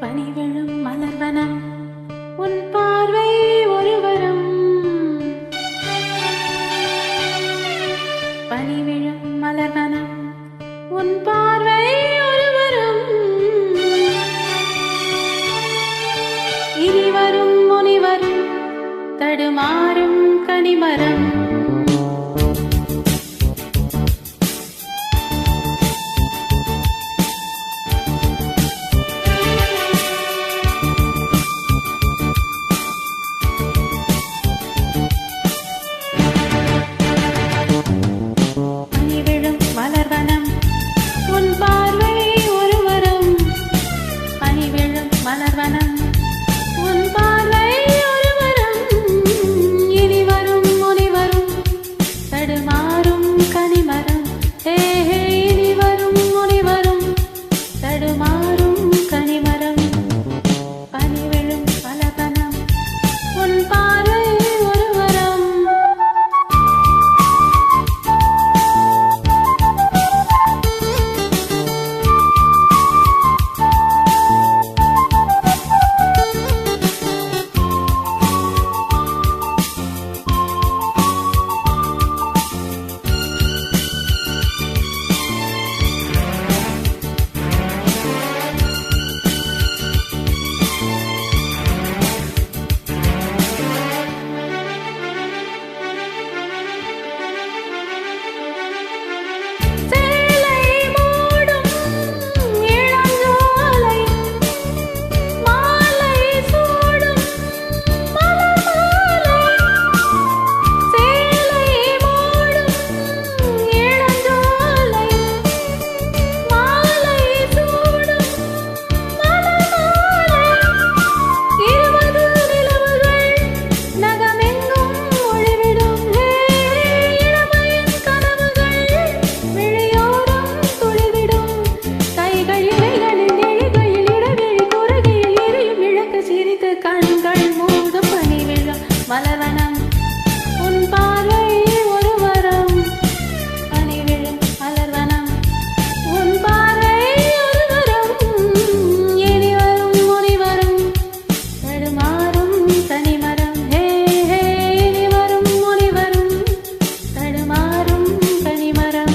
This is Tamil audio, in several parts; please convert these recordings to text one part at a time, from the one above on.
பனிவிழும் மலர்வனம் உன் பார்வை ஒருவரம். பனிவிழும் மலர்வனம் உன் பார்வை ஒருவரம். இனிவரும் முனிவரும் தடுமாறும் கனிமரம். மலர்வனம் உன் பார்வை ஒருவரம். இனிவரும் முனிவரும் தடுமாறும் கனிமரம். இனிவரும் முனிவரும் தடுமாறும் கனிமரம். பனிவிழும் மலர்வனம் உன் பார்வை ஒருவரம். மலர்வனம் உன் பார்வை ஒருவரம். பனிவிழும் மலர்வனம் உன் பார்வை ஒருவரம். இனிவரும் முனிவரும் தடுமாறும் கனிமரம். இனிவரும் முனிவரும் தடுமாறும் கனிமரம்.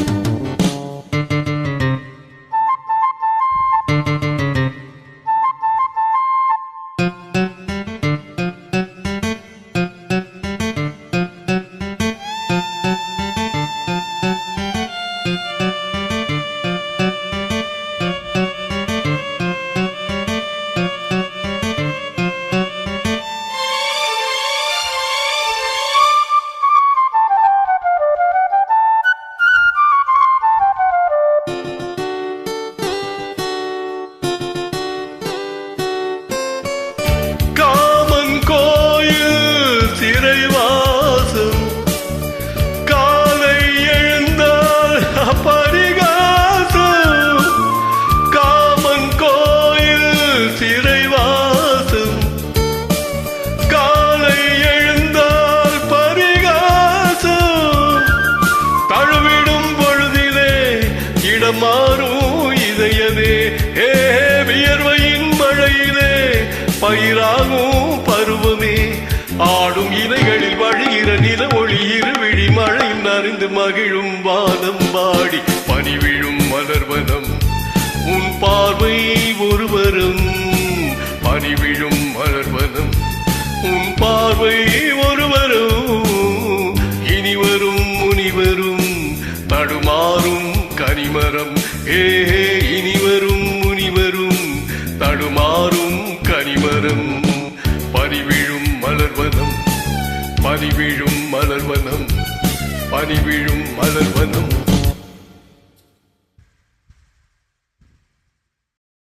மாறும் இதயதே வியர்வையின் மழையிலே பயிராகும் பருவமே. ஆடும் இலைகளில் வழிகிற நில ஒளி இருவிழி மழையில் நனைந்து மகிழும் வானம் பாடி. பனிவிழும் மலர்வனம் உன் பார்வை ஒருவரும். பனிவிழும் மலர்வனம் உன் பார்வை ஒருவரும். இனிவரும் முனிவரும் தடுமாறும் கனிமரம். இனிவரும் முனிவரும் தடுமாறும் கனிமரம். பனிவிழும் மலர்வனம் பனிவிழும் மலர்வனம் பனிவிழும் மலர்வனம்.